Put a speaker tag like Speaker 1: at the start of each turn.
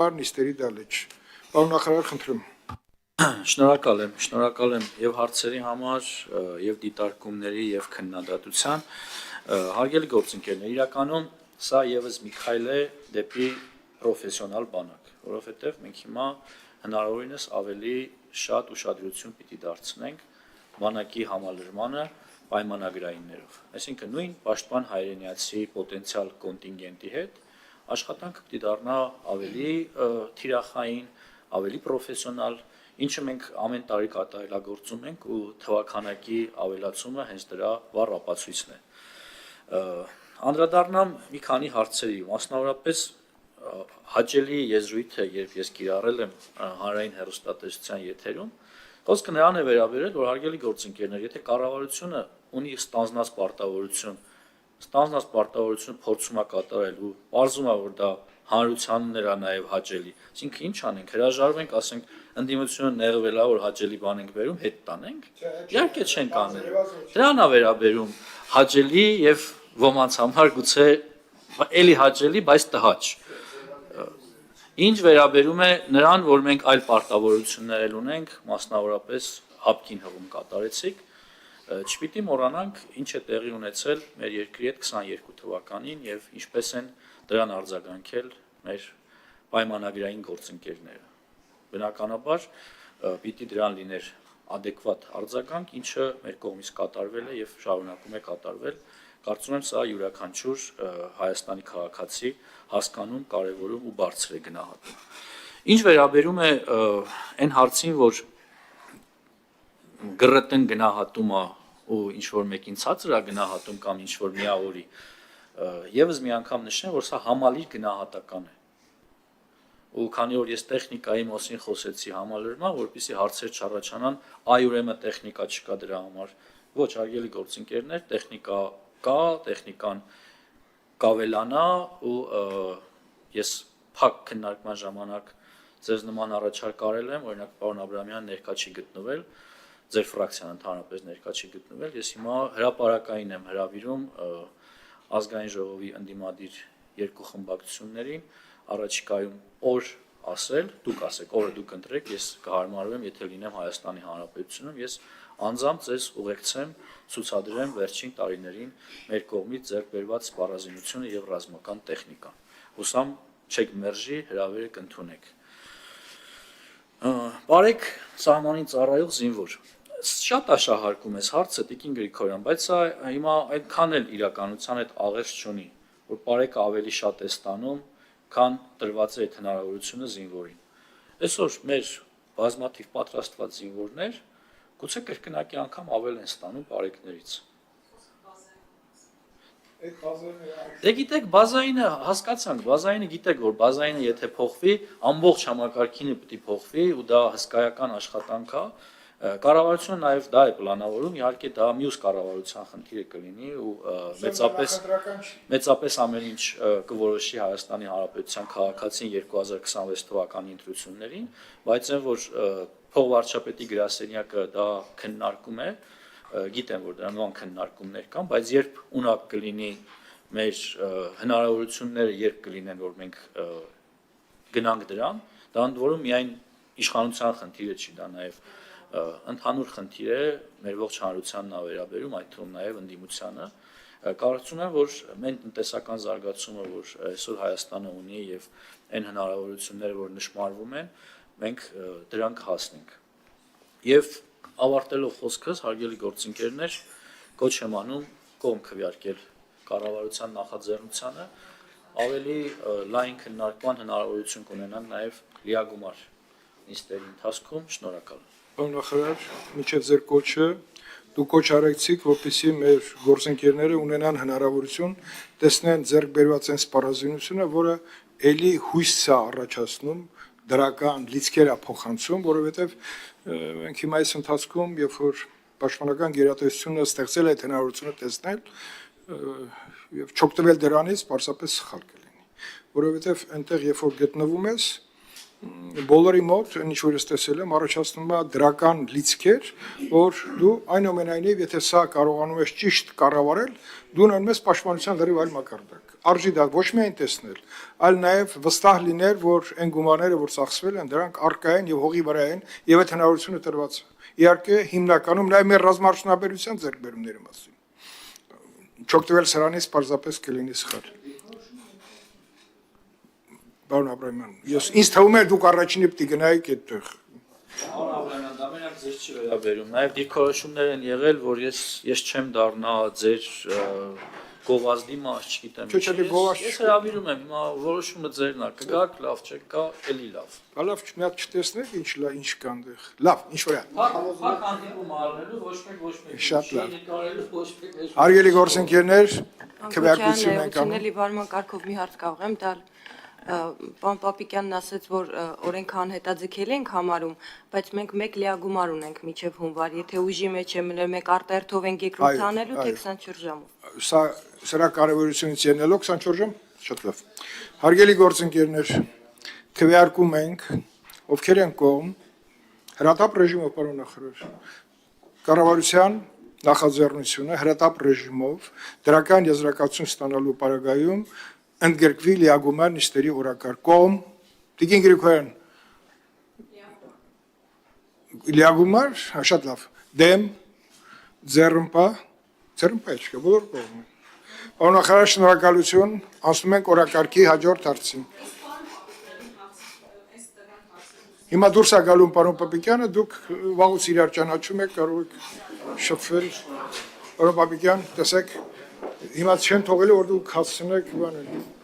Speaker 1: Նիստերի դալիճ։ Պարոն նախարար, խնդրում։
Speaker 2: Շնորհակալ եմ եւ հարցերի համար, եւ դիտարկումների եւ քննադատության։ Հարգելի գործընկերներ, իրականում սա եւս մի քայլ է դեպի պրոֆեսիոնալ բանակ, որովհետեւ մենք հիմա հնարավորինս ավելի շատ ուշադրություն պիտի դարձնենք բանակի համալրմանը պայմանագրայիններով։ Այսինքն նույն պաշտպան հայրենիացի պոտենցիալ կոնտինգենտի հետ աշխատանքը պիտի դառնա ավելի թիրախային, ավելի պրոֆեսիոնալ, ինչը մենք ամեն տարի կատարելագործում ենք ու թվաքանակի ավելացումը հենց դրա վառ ապացույցն է։ Անդրադառնամ մի քանի հարցերի, մասնավորապես հաճելի եզրույթը, երբ ես կիրառել եմ հանրային հեռուստատեսության եթերում, խոսքը նրան է վերաբերել, որ հարգելի գործընկերներ, եթե կառավարությունը ունի ստանձնած պարտավորությունը փորձում է կատարել ու պարզում է, որ դա հանրությանն է նաև հաճելի, այսինքն ինչ անենք, հրաժարվենք, ասենք, ընդդիմությունը նեղվել է, որ հաճելի բան ենք վերում, հետ տանենք, իհարկե չենք անել, դրան է վերաբերում հաճելի եւ ոմանց համար գուցե էլի հաճելի, բայց տհաճ։ Ինչ վերաբերում է նրան, որ մենք այլ պարտավորություններ ունենք, մասնավորապես հապկին հղում կատարեցիք, չպիտի մոռանանք, ինչ է տեղի ունեցել մեր երկրի հետ 22 թվականին եւ ինչպես են դրան արձագանքել մեր պայմանագրային գործընկերները։ Բնականաբար պիտի դրան լիներ adekvat արձագանք, ինչը մեր կողմից կատարվել է եւ շարունակում է կատարվել։ Կարծում եմ սա յուրաքանչյուր Հայաստանի քաղաքացի հասկանում, կարևորում ու բարձր է գնահատում։ Ինչ վերաբերում է այն հարցին, որ գրըտն գնահատումը ու ինչ որ մեկին ցածր է գնահատում կամ ինչ որ միավորի, եւս մի անգամ նշեմ, որ սա համալիր գնահատական է։ Ու քանի որ ես տեխնիկայի մասին խոսեցի համալրման, որպեսզի հարցեր չառաջանան, այ ուրեմն տեխնիկա չկա դրա համար։ Ոչ, հարգելի գործընկերներ, տեխնիկա կա, տեխնիկան կավելանա ու ես փակ քննարկման ժամանակ ձեզ նման առաջարկ արել եմ, օրինակ պարոն Աբրամյանը ներկա չի գտնվել, ձեր ֆրակցիան ընդհանրապես ներկա չի գտնվել, ես հիմա հրապարակային եմ հրավիրում ազգային ժողովի ընդդիմադիր երկու խմբակցություններին, առաջիկայում օր ասել, դուք ասեք, օրը դուք ընտրեք, ես կհարմարվեմ, եթե լինեմ Հայաստանի Հանրապետությունում, ես անձամբ ձեզ ուղեկցեմ, ցուցադրեմ վերջին տարիներին մեր կողմից ձեռք բերված սպառազինությունը եւ ռազմական տեխնիկան։ Հուսամ չեք մերժի, հրավերը կընդունեք։ Բարեք սահմանին ծառայող զինվոր։ Շատ աշահարկում ես հարցը Տիկին Գրիգորյան, բայց սա հիմա այդքան էլ իրականության հետ աղերս չունի, որ բարեկը ավելի շատ է ստանում, քան տրված է այդ հնարավորությունը զինվորին։ Այսօր մեր բազմաթիվ պատրաստված զինվորներ գուցե կրկնակի անգամ ավել են ստանում բարեկներից։ Դե գիտեք, բազայինը հասկացանք, բազայինը գիտեք, որ բազայինը եթե փոխվի, ամբողջ համակարգինը պետք է փոխվի ու դա հսկայական աշխատանք է։ Կառավարությունը նաև դա է պլանավորում, իհարկե դա մյուս կառավարության խնդիրը կլինի ու մեծապես ամեն ինչ կորոշի Հայաստանի Հանրապետության քաղաքացին 2026 թվականի ընտրություններին, բայց այն որ փոխվարչապետի գրասենյակը դա քննարկում է, գիտեմ որ դրա նման քննարկումներ կան, բայց երբ ունակ կլինի մեր հնարավորությունները երբ կլինեն որ մենք գնանք դրան, դա ընդ որում միայն իշխանության խնդիրը չի, դա նաև ընդհանուր խնդիր է մեր ողջ հանրությանն է վերաբերում, այդ թվում նաև ընդդիմությանը։ Կարծում եմ, որ մեր տնտեսական զարգացումը, որ այսօր Հայաստանը ունի եւ այն հնարավորությունները, որ նշмарվում են, մենք դրան կհասնենք։ Եվ ավարտելով խոսքս, հարգելի գործընկերներ, կոչ եմ անում կողմ քվեարկել կառավարության նախաձեռնությանը, ավելի լայն քննարկման հնարավորություն կունենանք նաև լիագումար նիստերի ընթացքում, շնորհակալ եմ։
Speaker 1: Պարոն նախարար, մինչև ձեր կոչը դուք կոչ արեցիք, որպեսզի մեր գործընկերները ունենան հնարավորություն տեսնեն ձեռք բերված այն սպառազինությունը, որը ելի հույս է առաջացնում, դրական լիցքեր է փոխանցում, որովհետև մենք հիմա այս ընթացքում, երբ որ պաշտպանական գերատեսչությունը ստեղծել է այդ հնարավորությունը տեսնել եւ չօգտվել դրանից, պարզապես սխալ կլինի, որովհետև այնտեղ երբ որ գտնվում ես, բոլորի մոտ, ինչ որ ես տեսել եմ, առաջացնում է դրական լիցքեր, որ դու այնուամենայնիվ, եթե սա կարողանում ես ճիշտ կառավարել, դու ունեն մեծ պաշտպանության լրիվ այլ մակարդակ։ Արժի դա ոչ միայն տեսնել, այլ նաև վստահ լինել, որ այն գումարները, որ ծախսվել են, դրանք առկա են եւ հողի վրա են, եւ այդ հնարավորությունը տրված է։ Իհարկե, հիմնականում նաև մեր ռազմաարդյունաբերության ձեռքբերումների մասին։ Չօգտվել սրանից պարզապես կլինի սխալ։ Պարոն Աբրահամյան, ինձ թվում է դուք առաջինի պիտի գնայիք այդտեղ։
Speaker 2: Պարոն Աբրահամյան, դա մենակ ձեզ չի վերաբերում։ Նաև դիրքորոշումներ են եղել, որ ես չեմ դառնա ձեր գովազդի մաս, չգիտեմ։ Ես հրավիրում եմ, հիմա որոշումը ձերն է, կգաք, լավ, չեք գա, էլի լավ։
Speaker 1: Լավ, մի հատ չտեսնեք, ինչ կան դեղ։ Լավ, ինչ որ է։
Speaker 2: Փակ հանդիպում արվելու, ոչ մեկ։
Speaker 1: Շատ լավ։
Speaker 2: Նկարելու ոչ մեկ։
Speaker 1: Հարգելի գործընկերներ, քվեարկություն ենք անում։
Speaker 3: Լիվարման կարգով մի հարց կարող եմ տալ։ Պարոն Պապիկյանն ասաց, որ օրենքը անհետաձգելի ենք համարում, բայց մենք մեկ լիագումար ունենք մինչև հունվար, եթե ուժի մեջ է մնել մեկ արտահերթով ենք երկրորդ անելու, թե 24 ժամով։
Speaker 1: Սրա կարևորությունից ելնելով 24 ժամ, շատ լավ։ Հարգելի գործընկերներ, քվեարկում ենք, ովքեր են կողմ, հրատապ ռեժիմով, պարոն նախարար, կառավարության նախաձեռնությունը հրատապ ռեժիմով դրական եզրակացություն ստանալու պարագայում ընդգրկվի լիագումար նիստերի օրակարգ կողմ, Տիկին Գրիգորյան, լիագումար, շատ լավ, դեմ, ձեռնպա չկա, բոլոր կողմ։ Պարոն նախարար, շնորհակալություն, անցնում ենք օրակարգի հաջորդ հարցին։ Հիմա դուրս է գալու պարոն Պապիկյանը, դուք վաղուց իրար ճանաչում եք, կարող եք շփվել։ Պարոն Պապիկյան, տեսեք, հիմա չեն թողելու, որ դուք հասցնեք, բաներ։